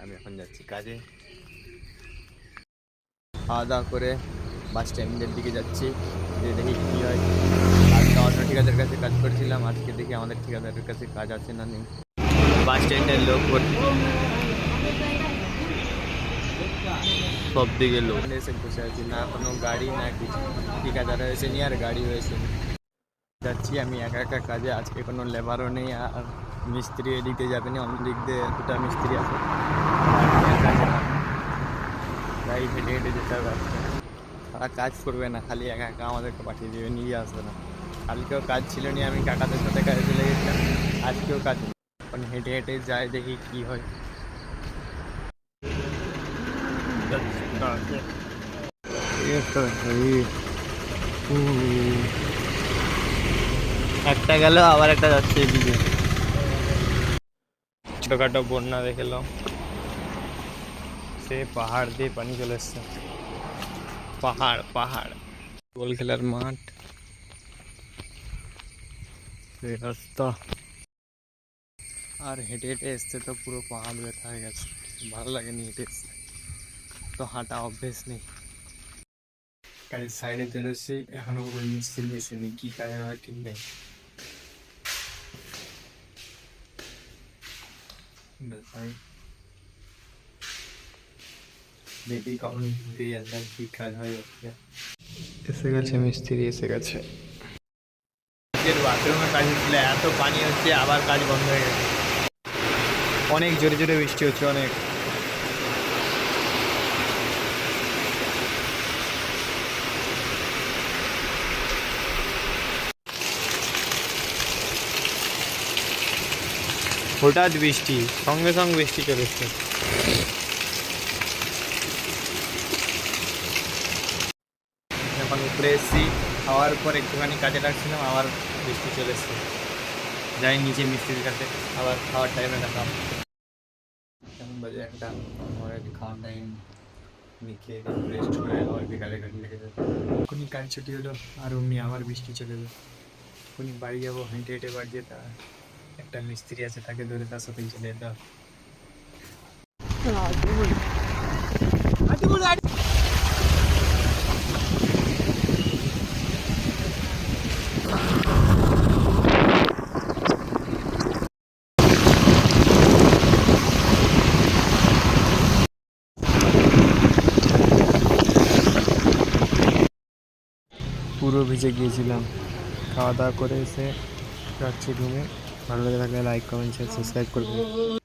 আমি এখন যাচ্ছি কাজে। খাওয়া দাওয়া করে বাস স্ট্যান্ডের দিকে যাচ্ছি, যে দেখি কী হয়। আজকে অন্য ঠিকাদারের কাছে কাজ করেছিলাম, আজকে দেখি আমাদের ঠিকাদারের কাছে কাজ আছে না নেই। বাস স্ট্যান্ডের লোক সব দিকে লোক এসে বসে আছি, না কোনো গাড়ি না কিছু। ঠিকাদার হয়েছে নি আর গাড়ি হয়েছে নি। যাচ্ছি আমি একা একা কাজে, আজকে কোনো লেবারও নেই আর মিস্ত্রি এদিক দিয়ে যাবে না, অন্য দিক দিয়ে দুটা মিস্ত্রি আছে। তাই হেঁটে হেঁটে যেতে হবে আজকে। তারা কাজ করবে না, খালি একা একা আমাদেরকে পাঠিয়ে দেবে, নিয়ে আসবে না। কালকেও কাজ ছিল নি, আমি কাকাদের সাথে কাজে চলে গেছিলাম। আজকেও কাজ নেই, এখন হেঁটে হেঁটে যাই, দেখি কি হয়। একটা গেল, আবার একটা যাচ্ছে এদিকে। ছোটখাটো বন্যা দেখলাম, সে পাহাড় দিয়ে পানি চলে এসছে। পাহাড় পাহাড়, বল খেলার মাঠ, রাস্তা। আর হেঁটে হেঁটে এসছে তো পুরো পাহাড় ব্যথা হয়ে গেছে, ভালো লাগেনি হেঁটে এসছে, তো হাঁটা অভ্যেস নেই। কাজের সাইডে চলেছি, এখনো কোনো মিস্ত্রি এসেনি, কি কাজ হয় ঠিক নেই। দেখি কখন কি কাজ হয়। এসে গেছে মিস্ত্রি, এসে গেছে। বাথরুমে কাজ হচ্ছিল, এত পানি হচ্ছে, আবার কাজ বন্ধ হয়ে গেছে। অনেক জোরে জোরে বৃষ্টি হচ্ছে, অনেক। হঠাৎ বৃষ্টি, সঙ্গে সঙ্গে বৃষ্টি চলে এসছে। এখন উপরে এসেছি, খাওয়ার পর একটুখানি কাজে লাগছিলাম, আবার বৃষ্টি চলে এসছে। যাই নিচে মিস্ত্রির কাছে, আবার খাওয়ার টাইমে দেখাম। এখন বাজে একটা, আমার খাওয়ার টাইম। খেয়ে রেস্ট করে আবার বিকালে গাড়ি লেগে যাবে। এখনই কাজ ছুটি হলো, আর অমনি আবার বৃষ্টি চলে এলো। এখনই বাড়ি যাবো, হেঁটে হেঁটে বাড়ি যেতে হয়। একটা মিস্ত্রি আছে, তাকে ধরে তার সাথেই চলে যেতে হবে। পুরো ভিজে গিয়েছিলাম। খাওয়া দাওয়া করে এসে যাচ্ছি রুমে। ভালো লাগে থাকলে লাইক কমেন্ট শেয়ার সাবস্ক্রাইব করবেন।